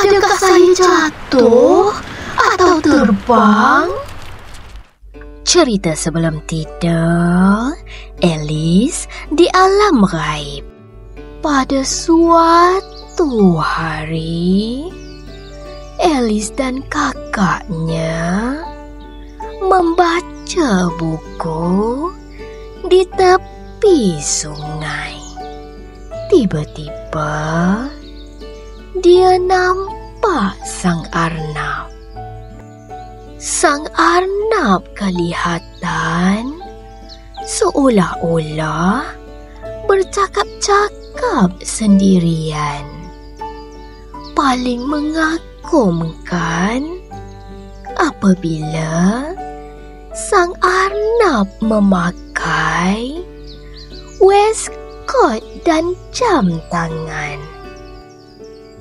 Adakah saya jatuh atau terbang? Cerita sebelum tidur, Alice di alam gaib. Pada suatu hari, Alice dan kakaknya membaca buku di tepi sungai. Tiba-tiba dia nampak sang arnab. Sang arnab kelihatan seolah-olah bercakap-cakap sendirian. Paling mengagumkan apabila sang arnab memakai waistcoat dan jam tangan.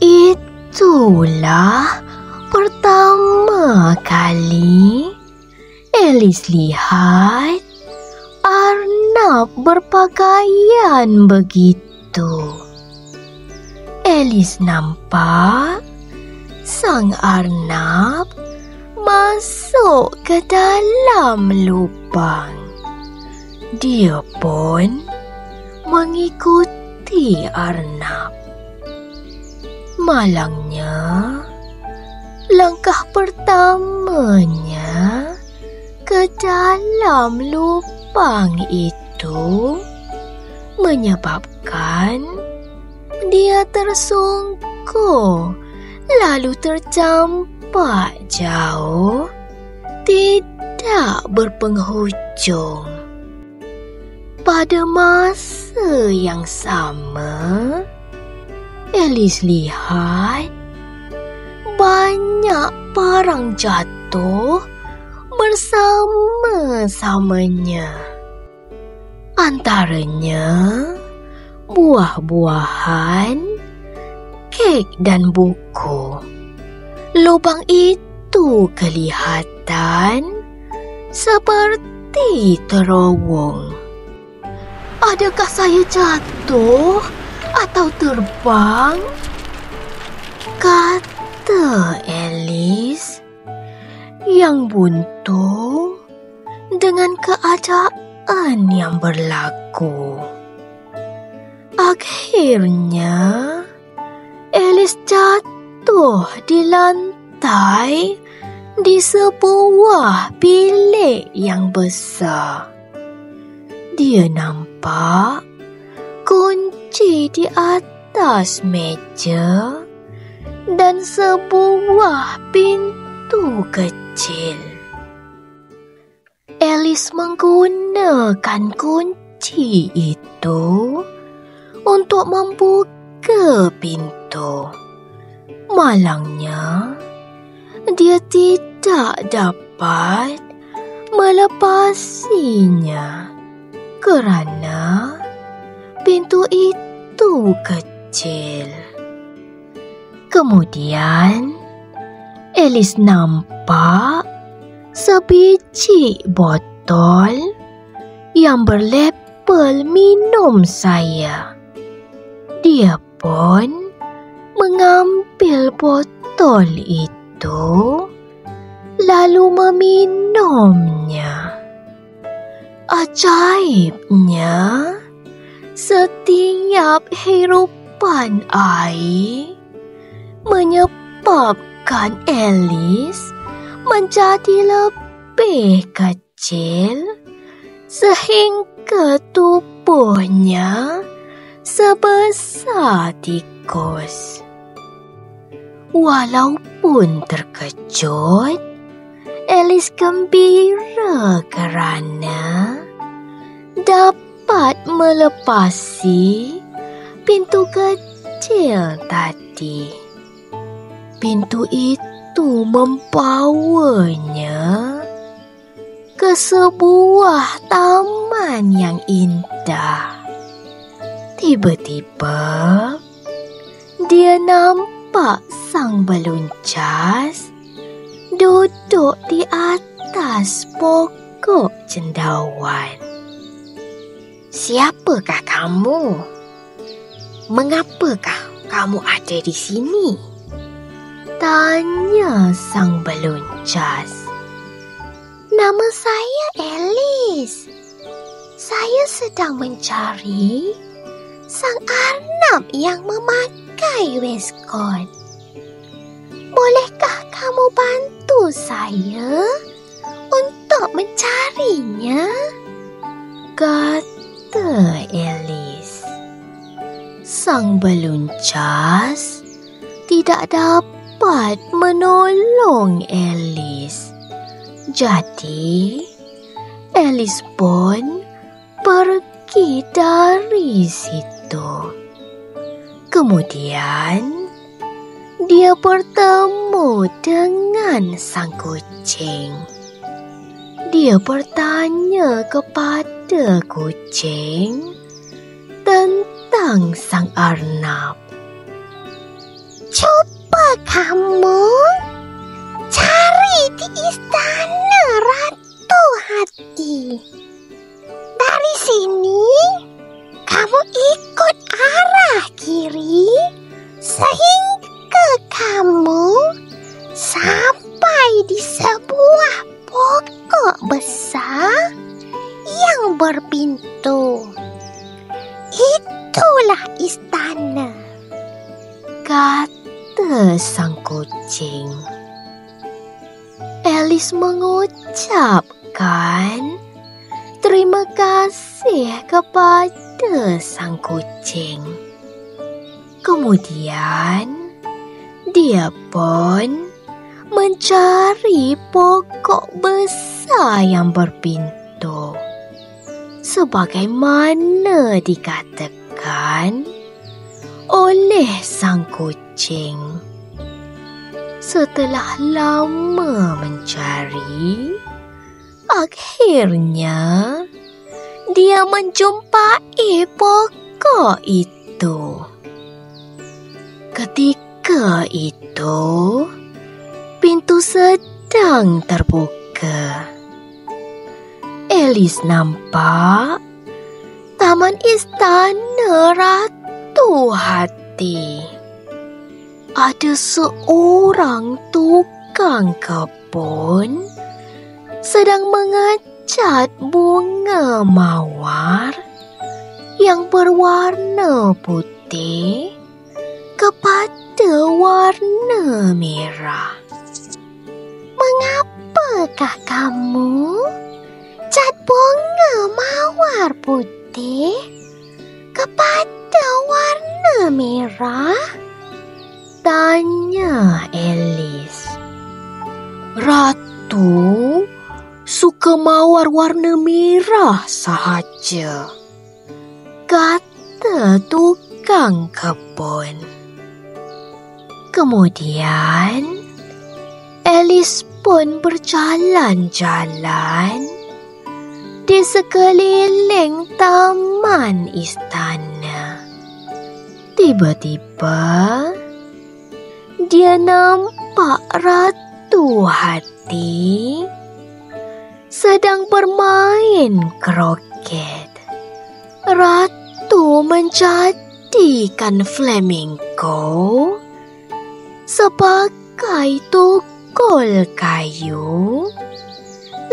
Itulah pertama kali Alice lihat arnab berpakaian begitu. Alice nampak sang arnab masuk ke dalam lubang. Dia pun mengikuti arnab. Malangnya, langkah pertamanya ke dalam lubang itu menyebabkan dia tersungkur lalu tercampak jauh, tidak berpenghujung. Pada masa yang sama, Alice lihat banyak barang jatuh bersama-samanya. Antaranya buah-buahan, kek dan buku. Lubang itu kelihatan seperti terowong. Adakah saya jatuh atau terbang? Kata Alice yang buntu dengan keadaan yang berlaku. Akhirnya Alice jatuh di lantai di sebuah bilik yang besar. Dia nampak kunci di atas meja dan sebuah pintu kecil. Alice menggunakan kunci itu untuk membuka pintu. Malangnya, dia tidak dapat melepasinya kerana pintu itu kecil. Kemudian, Alice nampak sebiji botol yang berlabel minum saya. Dia pun mengambil botol itu lalu meminumnya. Ajaibnya, setiap hirupan air menyebabkan Alice menjadi lebih kecil sehingga tubuhnya sebesar tikus. Walaupun terkejut, Alice gembira kerana dapat melepasi pintu kecil tadi. Pintu itu membawanya ke sebuah taman yang indah. Tiba-tiba, dia nampak sang beluncas duduk di atas pokok cendawan. Siapakah kamu? Mengapakah kamu ada di sini? Tanya sang beluncas. Nama saya Alice. Saya sedang mencari sang arnab yang memakai waistcoat. Bolehkah kamu bantu saya untuk mencarinya? Kata Alice. Sang beluncas tidak dapat menolong Alice. Jadi, Alice pun pergi dari situ. Kemudian, dia bertemu dengan sang kucing. Dia bertanya kepada kucing tentang sang arnab. Cuba kamu cari di istana Ratu Hati. Dari sini, kamu ikut arah kiri sehingga kamu sampai di sebuah pokok besar yang berpintu. Itulah istana, kata sang kucing. Alice mengucapkan terima kasih kepada sang kucing. Kemudian, dia pun mencari pokok besar yang berpintu, sebagaimana dikatakan oleh sang kucing. Setelah lama mencari, akhirnya dia menjumpai pokok itu. Ketika itu, pintu sedang terbuka. Alice nampak taman istana Ratu Hati. Ada seorang tukang kebun sedang mengecat bunga mawar yang berwarna putih kepada warna merah. Mengapakah kamu cat bunga mawar putih kepada warna merah? Tanya Alice. Ratu suka mawar warna merah sahaja, kata tukang kebun. Kemudian, Alice pun berjalan-jalan di sekeliling taman istana. Tiba-tiba, dia nampak Ratu Hati sedang bermain kroket. Ratu menjadikan flamingo sebagai tukul kayu,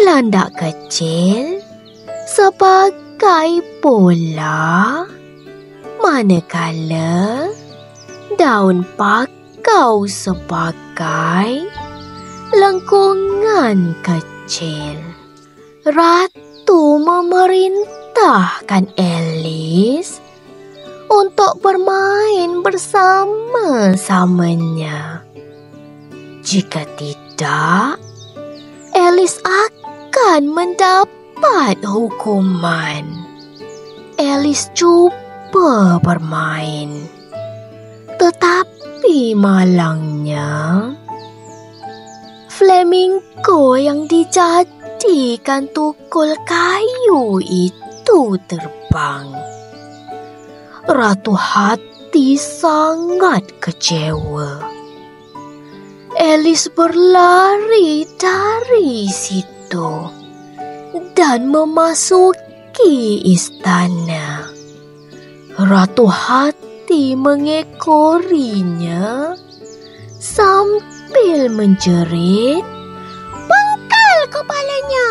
landak kecil sebagai bola, manakala daun bakau sebagai lengkungan kecil. Ratu memerintahkan Alice untuk bermain bersama-samanya. Jika tidak, Alice akan mendapat hukuman. Alice cuba bermain, tetapi malangnya flamingo yang dijadikan tukul kayu itu terbang. Ratu Hati sangat kecewa. Alice berlari dari situ dan memasuki istana. Ratu Hati mengekorinya sampai sambil menjerit, "Pengkal kepalanya!"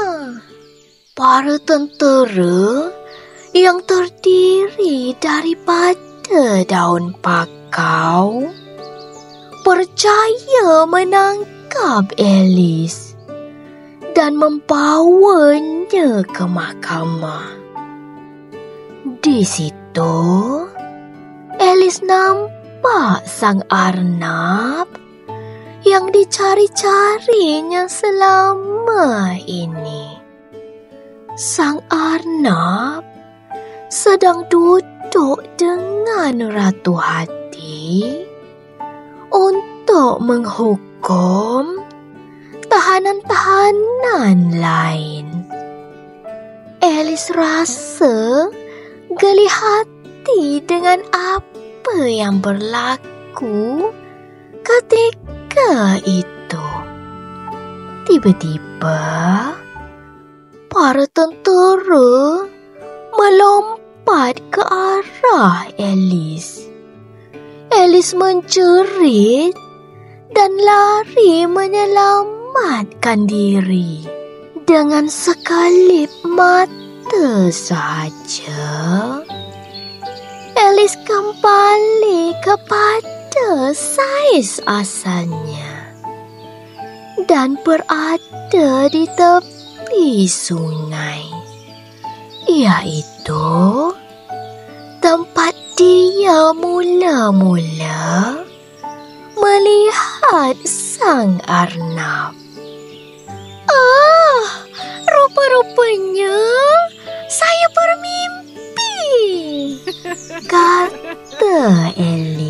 Para tentera yang terdiri daripada daun pakau percaya menangkap Alice dan membawanya ke mahkamah. Di situ, Alice nampak sang arnab yang dicari-carinya selama ini. Sang arnab sedang duduk dengan Ratu Hati untuk menghukum tahanan-tahanan lain. Alice rasa geli hati dengan apa yang berlaku ketika itu. Tiba-tiba, para tentera melompat ke arah Alice. Alice menjerit dan lari menyelamatkan diri. Dengan sekelip mata sahaja, Alice kembali kepada saiz asalnya dan berada di tepi sungai, iaitu tempat dia mula-mula melihat sang arnab. Rupa-rupanya saya bermimpi, kata Alice.